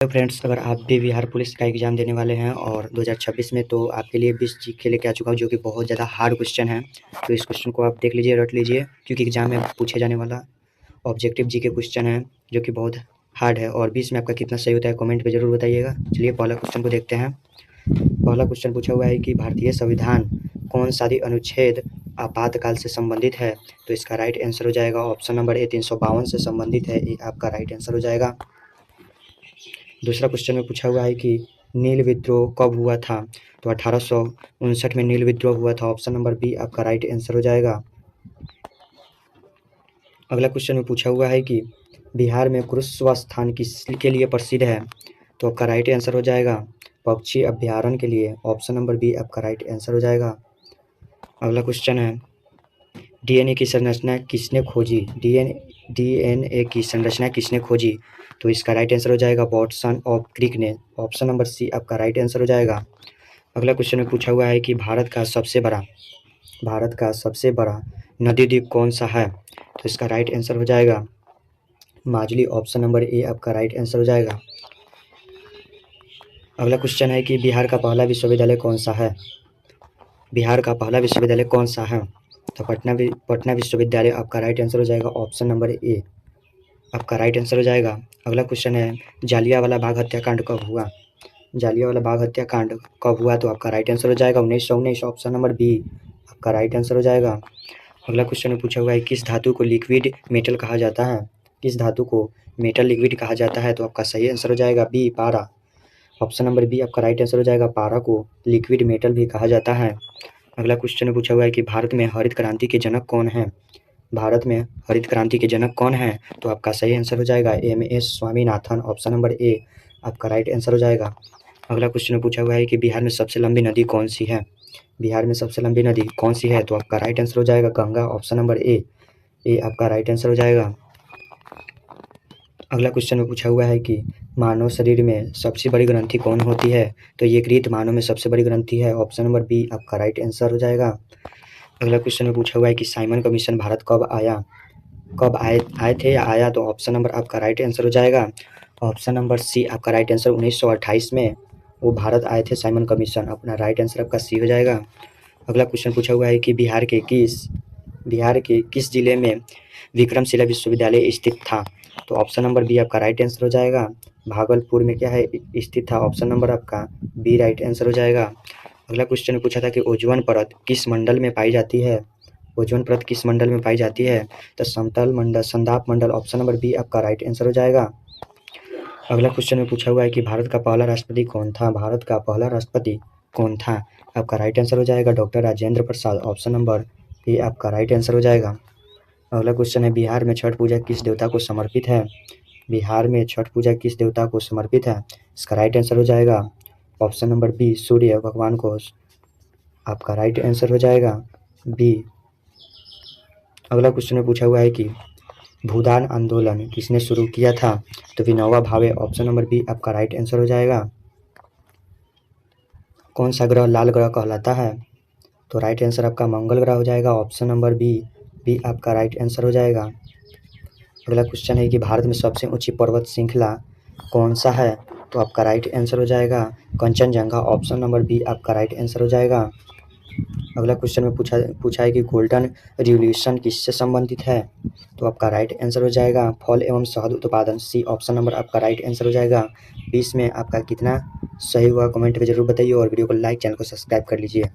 Hello friends, अगर आप भी बिहार पुलिस का एग्ज़ाम देने वाले हैं और 2026 में, तो आपके लिए 20 जीके लेके आ चुका हूँ, जो कि बहुत ज़्यादा हार्ड क्वेश्चन है। तो इस क्वेश्चन को आप देख लीजिए, रट लीजिए, क्योंकि एग्ज़ाम में पूछे जाने वाला ऑब्जेक्टिव जीके क्वेश्चन है, जो कि बहुत हार्ड है। और 20 में आपका कितना सही होता है कमेंट पे ज़रूर बताइएगा। चलिए पहला क्वेश्चन को देखते हैं। पहला क्वेश्चन पूछा हुआ है कि भारतीय संविधान कौन सा अनुच्छेद आपातकाल से संबंधित है? तो इसका राइट आंसर हो जाएगा ऑप्शन नंबर ए, 352 से संबंधित है। ये आपका राइट आंसर हो जाएगा। दूसरा क्वेश्चन में पूछा हुआ है कि नील विद्रोह कब हुआ था? तो 1859 में नील विद्रोह हुआ था। ऑप्शन नंबर बी आपका राइट आंसर हो जाएगा। अगला क्वेश्चन में पूछा हुआ है कि बिहार में कुरुश्व स्थान किसके लिए प्रसिद्ध है? तो आपका राइट आंसर हो जाएगा पक्षी अभ्यारण्य के लिए। ऑप्शन नंबर बी आपका राइट आंसर हो जाएगा। अगला क्वेश्चन है डीएनए की संरचना किसने खोजी? डीएनए की संरचना किसने खोजी? तो इसका राइट आंसर हो जाएगा वॉटसन ऑफ क्रिक ने। ऑप्शन नंबर सी आपका राइट आंसर हो जाएगा। अगला क्वेश्चन में पूछा हुआ है कि भारत का सबसे बड़ा नदी द्वीप कौन सा है? तो इसका राइट आंसर हो जाएगा माजुली। ऑप्शन नंबर ए आपका राइट आंसर हो जाएगा। अगला क्वेश्चन है कि बिहार का पहला विश्वविद्यालय कौन सा है? बिहार का पहला विश्वविद्यालय कौन सा है? तो पटना विश्वविद्यालय आपका राइट आंसर हो जाएगा। ऑप्शन नंबर ए आपका राइट आंसर हो जाएगा। अगला क्वेश्चन है जालियांवाला बाग हत्याकांड कब हुआ? जालियांवाला बाग हत्याकांड कब हुआ? तो आपका राइट आंसर हो जाएगा 1919। ऑप्शन नंबर बी आपका राइट आंसर हो जाएगा। अगला क्वेश्चन में पूछा हुआ है किस धातु को लिक्विड मेटल कहा जाता है? किस धातु को मेटल लिक्विड कहा जाता है? तो आपका सही आंसर हो जाएगा बी पारा। ऑप्शन नंबर बी आपका राइट आंसर हो जाएगा। पारा को लिक्विड मेटल भी कहा जाता है। अगला क्वेश्चन में पूछा हुआ है कि भारत में हरित क्रांति के जनक कौन है? भारत में हरित क्रांति के जनक कौन है? तो आपका सही आंसर हो जाएगा M S. Swaminathan. Option number A आपका राइट आंसर हो जाएगा। अगला क्वेश्चन में पूछा हुआ है कि बिहार में सबसे लंबी नदी कौन सी है? बिहार में सबसे लंबी नदी कौन सी है? तो आपका राइट आंसर हो जाएगा गंगा। ऑप्शन नंबर ए आपका राइट आंसर हो जाएगा। अगला क्वेश्चन में पूछा हुआ है कि मानव शरीर में सबसे बड़ी ग्रंथि कौन होती है? तो यकृत मानव में सबसे बड़ी ग्रंथि है। ऑप्शन नंबर बी आपका राइट आंसर हो जाएगा। अगला क्वेश्चन में पूछा हुआ है कि साइमन कमीशन भारत कब आए थे या आया? तो ऑप्शन नंबर आपका राइट आंसर हो जाएगा। ऑप्शन नंबर सी आपका राइट आंसर 1928 में वो भारत आए थे साइमन कमीशन। अपना राइट आंसर आपका सी हो जाएगा। अगला क्वेश्चन पूछा हुआ है कि बिहार के किस जिले में विक्रमशिला विश्वविद्यालय स्थित था? तो ऑप्शन नंबर बी आपका राइट आंसर हो जाएगा। भागलपुर में क्या है स्थित था। ऑप्शन नंबर आपका बी राइट आंसर हो जाएगा। अगला क्वेश्चन पूछा था कि ओजोन परत किस मंडल में पाई जाती है? ओजोन परत किस मंडल में पाई जाती है? तो समतल मंडल, संदाप मंडल। ऑप्शन नंबर बी आपका राइट आंसर हो जाएगा। अगला क्वेश्चन में पूछा हुआ है कि भारत का पहला राष्ट्रपति कौन था? भारत का पहला राष्ट्रपति कौन था? आपका राइट आंसर हो जाएगा doctor Rajendra Prasad. Option number A आपका राइट आंसर हो जाएगा। अगला क्वेश्चन है बिहार में छठ पूजा किस देवता को समर्पित है? बिहार में छठ पूजा किस देवता को समर्पित है? इसका राइट आंसर हो जाएगा ऑप्शन नंबर बी सूर्य भगवान को। आपका राइट आंसर हो जाएगा बी। अगला क्वेश्चन में पूछा हुआ है कि भूदान आंदोलन किसने शुरू किया था? तो Vinoba Bhave. Option number B आपका राइट आंसर हो जाएगा। कौन सा ग्रह लाल ग्रह कहलाता है? तो राइट आंसर आपका मंगल ग्रह हो जाएगा। ऑप्शन नंबर बी आपका राइट आंसर हो जाएगा। अगला क्वेश्चन है कि भारत में सबसे ऊंची पर्वत श्रृंखला कौन सा है? तो आपका राइट आंसर हो जाएगा कंचनजंगा। ऑप्शन नंबर बी आपका राइट आंसर हो जाएगा। अगला क्वेश्चन में पूछा है कि गोल्डन रिवॉल्यूशन किससे संबंधित है? तो आपका राइट आंसर हो जाएगा फल एवं शहद उत्पादन। सी ऑप्शन नंबर आपका राइट आंसर हो जाएगा। 20 में आपका कितना सही हुआ कमेंट में जरूर बताइए और वीडियो को लाइक, चैनल को सब्सक्राइब कर लीजिए।